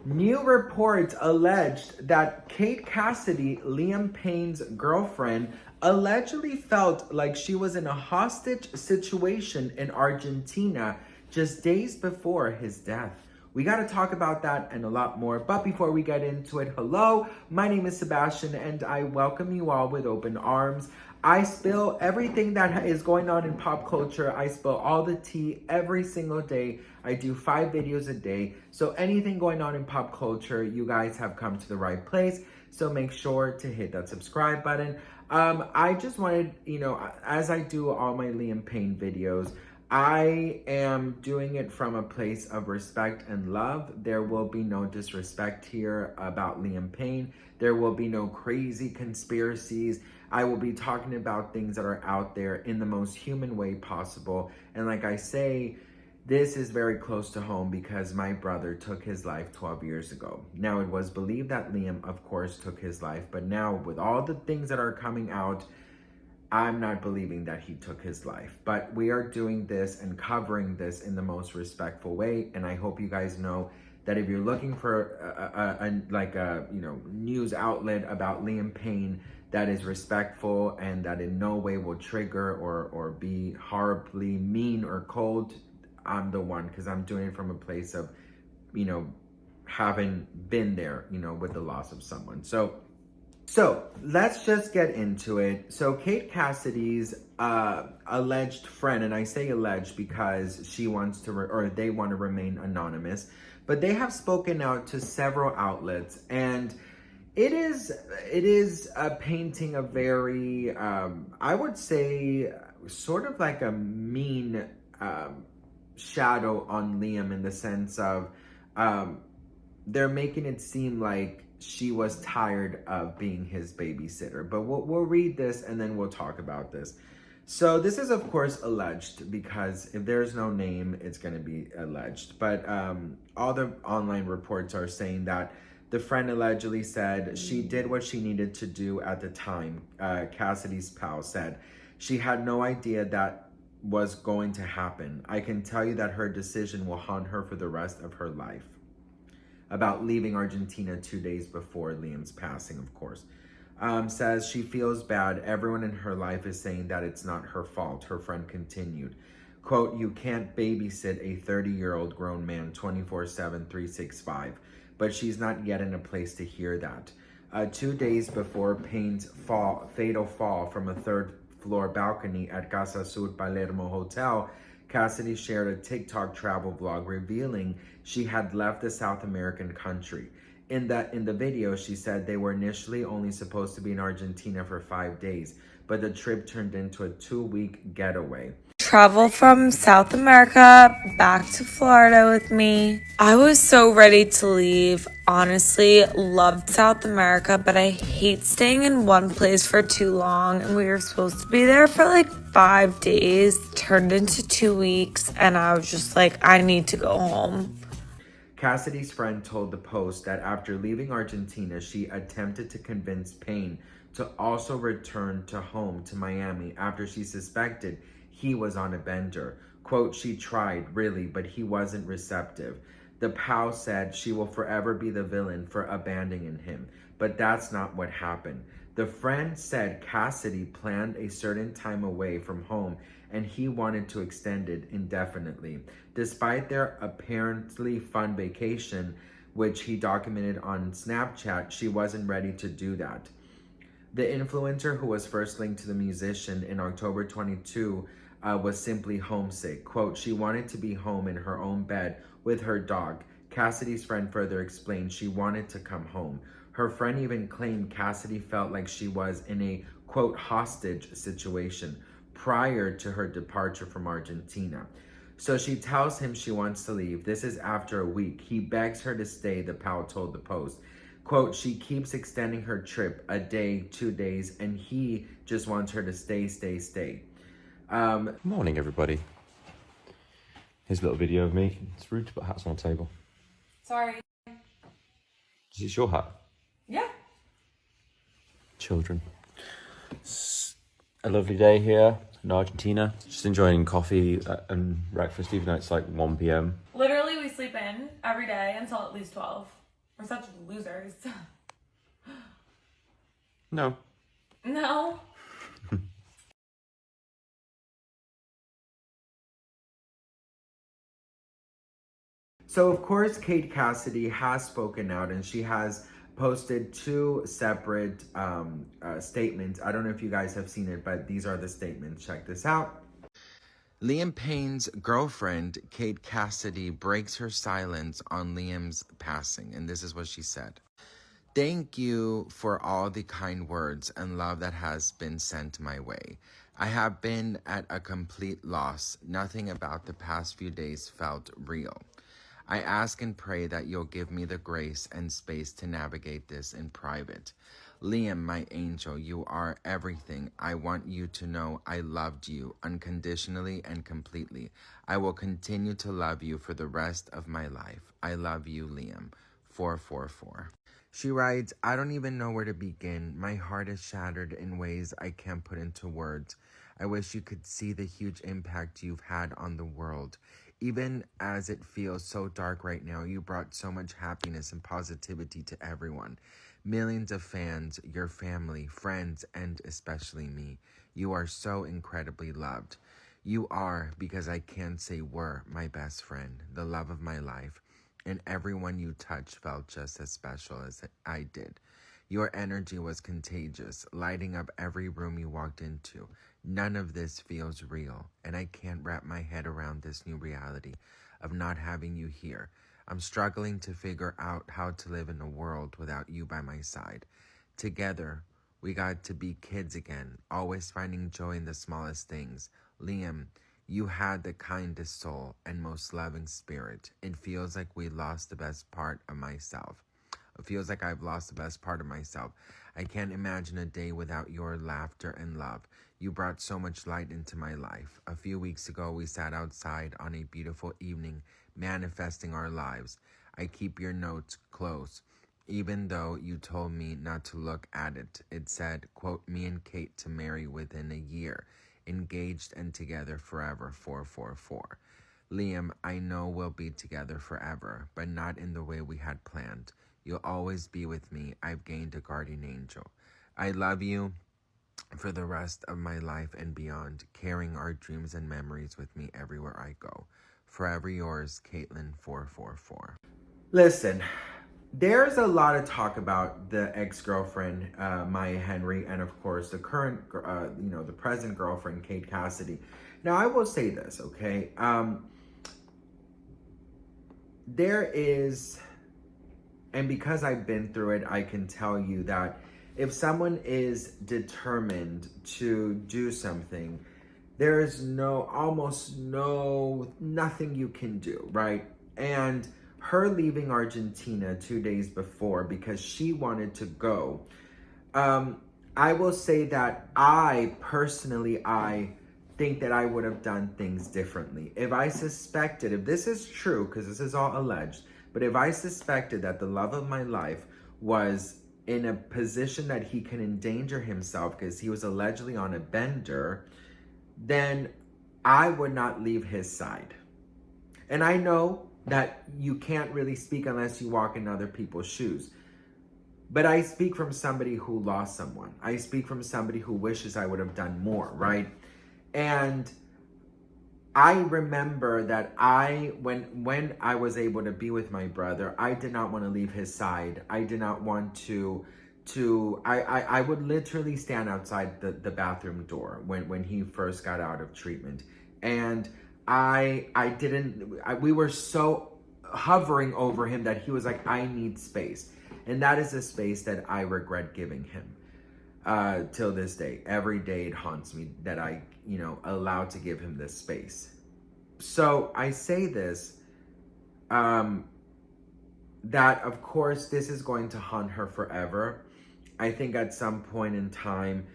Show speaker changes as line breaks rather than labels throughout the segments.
New reports alleged that Kate Cassidy, Liam Payne's girlfriend, allegedly felt like she was in a hostage situation in Argentina just days before his death. We got to talk about that and a lot more. But before we get into it, hello, my name is Sebastian and I welcome you all with open arms. I spill everything that is going on in pop culture. I spill all the tea every single day. I do 5 videos a day. So anything going on in pop culture, you guys have come to the right place. So make sure to hit that subscribe button. I just wanted, as I do all my Liam Payne videos, I am doing it from a place of respect and love. There will be no disrespect here about Liam Payne. There will be no crazy conspiracies. I will be talking about things that are out there in the most human way possible. And like I say, this is very close to home because my brother took his life 12 years ago. Now, it was believed that Liam, of course, took his life. But now, with all the things that are coming out, I'm not believing that he took his life. But we are doing this and covering this in the most respectful way. And I hope you guys know that if you're looking for a news outlet about Liam Payne that is respectful and that in no way will trigger or be horribly mean or cold, I'm the one, because I'm doing it from a place of, having been there, with the loss of someone. So let's just get into it. So Kate Cassidy's alleged friend, and I say alleged because she wants to, they want to remain anonymous, but they have spoken out to several outlets, and it is painting a very, I would say, sort of like a mean shadow on Liam, in the sense of they're making it seem like she was tired of being his babysitter. But we'll read this and then we'll talk about this. So this is, of course, alleged, because if there's no name, it's going to be alleged. But all the online reports are saying that the friend allegedly said she did what she needed to do at the time. Cassidy's pal said she had no idea that was going to happen. I can tell you that her decision will haunt her for the rest of her life. About leaving Argentina 2 days before Liam's passing, of course. Says she feels bad. Everyone in her life is saying that it's not her fault. Her friend continued, quote, "You can't babysit a 30-year-old grown man 24/7, 365. But she's not yet in a place to hear that." 2 days before Payne's fatal fall from a 3rd-floor balcony at Casa Sud Palermo Hotel, Cassidy shared a TikTok travel vlog revealing she had left the South American country. In the video, she said they were initially only supposed to be in Argentina for 5 days, but the trip turned into a 2-week getaway.
Travel from South America back to Florida with me. I was so ready to leave. Honestly, loved South America, but I hate staying in one place for too long. And we were supposed to be there for like 5 days, turned into 2 weeks, and I was just like, I need to go home.
Cassidy's friend told the Post that after leaving Argentina, she attempted to convince Payne to also return to home to Miami after she suspected he was on a bender. Quote, "She tried, really, but he wasn't receptive." The pal said she will forever be the villain for abandoning him, but that's not what happened. The friend said Cassidy planned a certain time away from home and he wanted to extend it indefinitely. Despite their apparently fun vacation, which he documented on Snapchat, she wasn't ready to do that. The influencer, who was first linked to the musician in October 22, was simply homesick. Quote, "She wanted to be home in her own bed with her dog." Cassidy's friend further explained she wanted to come home. Her friend even claimed Cassidy felt like she was in a, quote, hostage situation prior to her departure from Argentina. So she tells him she wants to leave. This is after a week. He begs her to stay, the pal told the Post. Quote, "She keeps extending her trip a day, 2 days, and he just wants her to stay.
Morning, everybody. Here's a little video of me. It's rude to put hats on the table.
Sorry.
Is this your hat?
Yeah.
Children. It's a lovely day here in Argentina. Just enjoying coffee and breakfast, even though it's like 1 p.m.
Literally, we sleep in every day until at least 12. We're such losers.
No.
No.
So, of course, Kate Cassidy has spoken out and she has posted two separate statements. I don't know if you guys have seen it, but these are the statements. Check this out. Liam Payne's girlfriend, Kate Cassidy, breaks her silence on Liam's passing. And this is what she said. Thank you for all the kind words and love that has been sent my way. I have been at a complete loss. Nothing about the past few days felt real. I ask and pray that you'll give me the grace and space to navigate this in private. Liam, my angel, you are everything. I want you to know I loved you unconditionally and completely. I will continue to love you for the rest of my life. I love you, Liam. 444. She writes, I don't even know where to begin. My heart is shattered in ways I can't put into words. I wish you could see the huge impact you've had on the world. Even as it feels so dark right now, you brought so much happiness and positivity to everyone. Millions of fans, your family, friends, and especially me. You are so incredibly loved. You are, because I can't say were, my best friend, the love of my life. And everyone you touched felt just as special as I did. Your energy was contagious, lighting up every room you walked into. None of this feels real, and I can't wrap my head around this new reality of not having you here. I'm struggling to figure out how to live in a world without you by my side. Together, we got to be kids again, always finding joy in the smallest things. Liam, you had the kindest soul and most loving spirit. It feels like we lost the best part of myself. It feels like I've lost the best part of myself. I can't imagine a day without your laughter and love. You brought so much light into my life. A few weeks ago, we sat outside on a beautiful evening, manifesting our lives. I keep your notes close. Even though you told me not to look at it, it said, quote, me and Kate to marry within a year. Engaged and together forever, 444. Liam, I know we'll be together forever, but not in the way we had planned. You'll always be with me. I've gained a guardian angel. I love you for the rest of my life and beyond, carrying our dreams and memories with me everywhere I go. Forever yours, Caitlin, 444. Listen, there's a lot of talk about the ex-girlfriend, Maya Henry, and of course the current, the present girlfriend, Kate Cassidy. Now, I will say this, okay? There is, and because I've been through it, I can tell you that if someone is determined to do something, there is nothing you can do, right? And her leaving Argentina 2 days before because she wanted to go, I will say that I think that I would have done things differently. If this is true, because this is all alleged, but if I suspected that the love of my life was in a position that he can endanger himself because he was allegedly on a bender, then I would not leave his side. And I know that you can't really speak unless you walk in other people's shoes. But I speak from somebody who lost someone. I speak from somebody who wishes I would have done more, right? And I remember that when I was able to be with my brother, I did not want to leave his side. I did not want I would literally stand outside the bathroom door when he first got out of treatment. And we were so hovering over him that he was like, I need space. And that is a space that I regret giving him till this day. Every day it haunts me that I, allowed to give him this space. So I say this, that of course this is going to haunt her forever. I think at some point in time,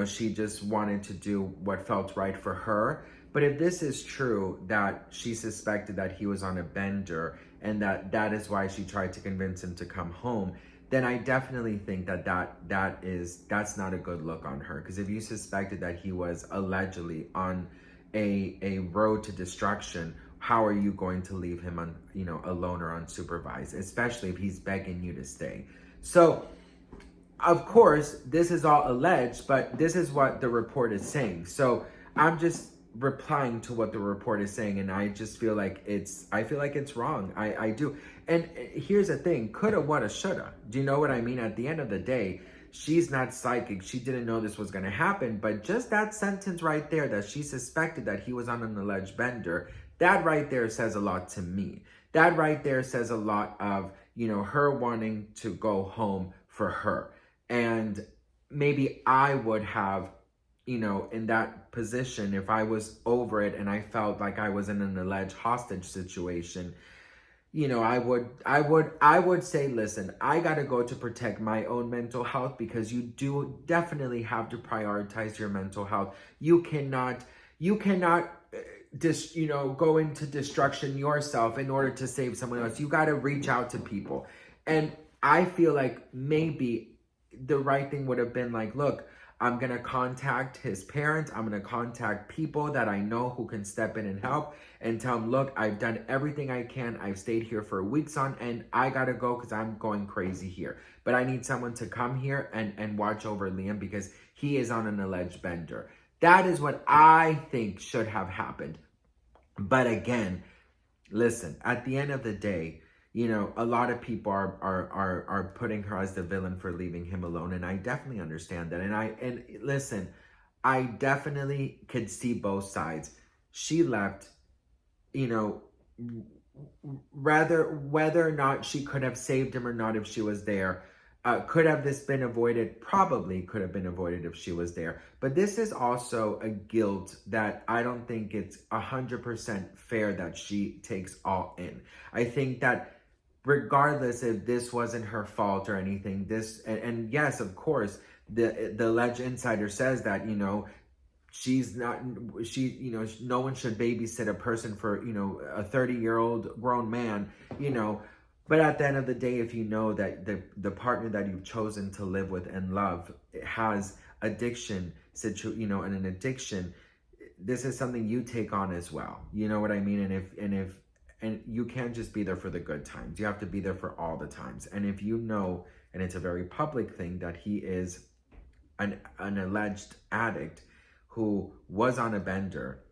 she just wanted to do what felt right for her. But if this is true, that she suspected that he was on a bender and that is why she tried to convince him to come home, then I definitely think that's not a good look on her. Because if you suspected that he was allegedly on a road to destruction, how are you going to leave him on, you know, alone or unsupervised, especially if he's begging you to stay? So, of course, this is all alleged, but this is what the report is saying. So I'm just replying to what the report is saying, and I just feel like I feel like it's wrong. I do. And here's the thing, coulda, woulda, shoulda. Do you know what I mean? At the end of the day, she's not psychic. She didn't know this was going to happen, but just that sentence right there, that she suspected that he was on an alleged bender, that right there says a lot to me. That right there says a lot of, you know, her wanting to go home for her. And maybe I would have, you know, in that position, if I was over it and I felt like I was in an alleged hostage situation, you know, I would say, listen, I got to go to protect my own mental health, because you do definitely have to prioritize your mental health. You cannot just, you know, go into destruction yourself in order to save someone else. You got to reach out to people. And I feel like maybe the right thing would have been like, look, I'm going to contact his parents. I'm going to contact people that I know who can step in and help, and tell them, look, I've done everything I can. I've stayed here for weeks on end. I got to go because I'm going crazy here. But I need someone to come here and watch over Liam, because he is on an alleged bender. That is what I think should have happened. But again, listen, at the end of the day, you know, a lot of people are putting her as the villain for leaving him alone, and I definitely understand that. And listen, I definitely could see both sides. She left, you know, whether or not she could have saved him or not if she was there. Could have this been avoided? Probably could have been avoided if she was there. But this is also a guilt that I don't think it's 100% fair that she takes all in. I think that regardless if this wasn't her fault or anything, this, and yes, of course, the alleged insider says that, you know, you know, no one should babysit a person for, you know, a 30-year-old grown man, you know. But at the end of the day, if you know that the partner that you've chosen to live with and love has addiction, you know, and an addiction, this is something you take on as well. You know what I mean? And you can't just be there for the good times. You have to be there for all the times. And if you know, and it's a very public thing, that he is an alleged addict who was on a bender,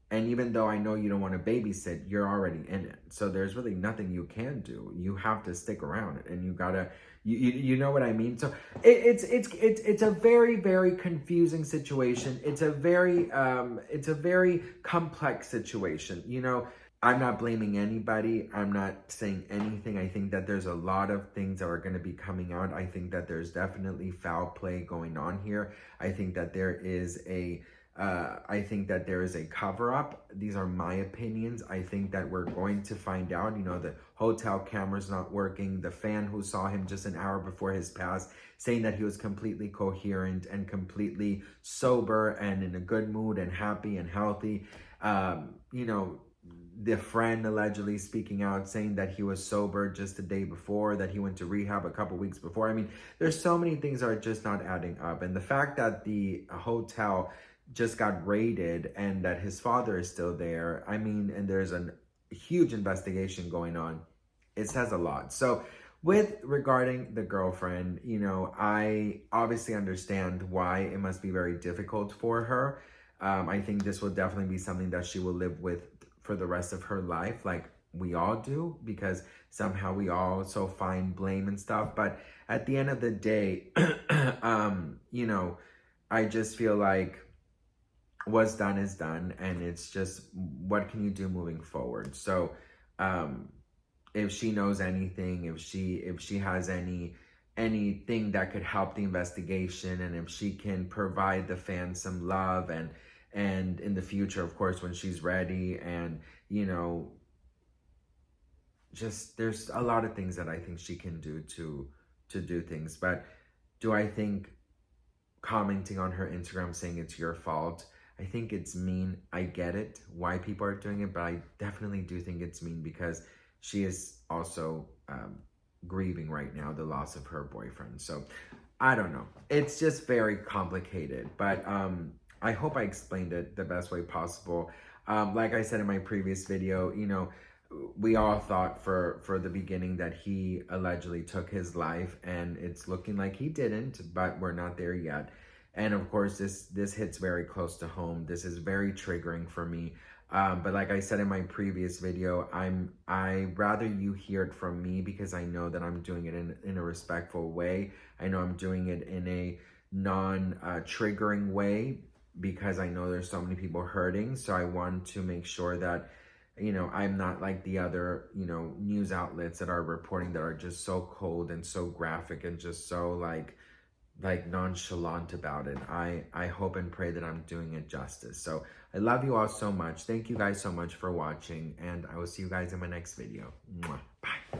and even though I know you don't want to babysit, you're already in it. So there's really nothing you can do. You have to stick around, and you gotta, you know what I mean? So it's a very, very confusing situation. It's a very complex situation. You know, I'm not blaming anybody. I'm not saying anything. I think that there's a lot of things that are going to be coming out. I think that there's definitely foul play going on here. I think that there is a cover-up. These are my opinions. I think that we're going to find out. You know, the hotel camera's not working. The fan who saw him just an hour before his pass saying that he was completely coherent and completely sober and in a good mood and happy and healthy. You know, the friend allegedly speaking out saying that he was sober just the day before, that he went to rehab a couple weeks before. I mean, there's so many things that are just not adding up. And the fact that the hotel just got raided and that his father is still there, I mean, and there's a huge investigation going on, it says a lot. So regarding the girlfriend, you know, I obviously understand why it must be very difficult for her. I think this will definitely be something that she will live with for the rest of her life, like we all do, because somehow we also find blame and stuff. But at the end of the day, you know, I just feel like what's done is done, and it's just, what can you do moving forward? So if she knows anything, if she has anything that could help the investigation, and if she can provide the fans some love, and in the future, of course, when she's ready, and, you know, just, there's a lot of things that I think she can do to do things. But do I think commenting on her Instagram saying it's your fault, I think it's mean. I get it, why people are doing it, but I definitely do think it's mean, because she is also grieving right now the loss of her boyfriend. So I don't know. It's just very complicated, but I hope I explained it the best way possible. Like I said in my previous video, you know, we all thought for the beginning that he allegedly took his life, and it's looking like he didn't, but we're not there yet. And of course, this hits very close to home. This is very triggering for me. But like I said in my previous video, I rather you hear it from me, because I know that I'm doing it in a respectful way. I know I'm doing it in a non-triggering way, because I know there's so many people hurting. So I want to make sure that, you know, I'm not like the other, you know, news outlets that are reporting that are just so cold and so graphic and just so like nonchalant about it. I hope and pray that I'm doing it justice. So I love you all so much. Thank you guys so much for watching, and I will see you guys in my next video. Mwah. Bye.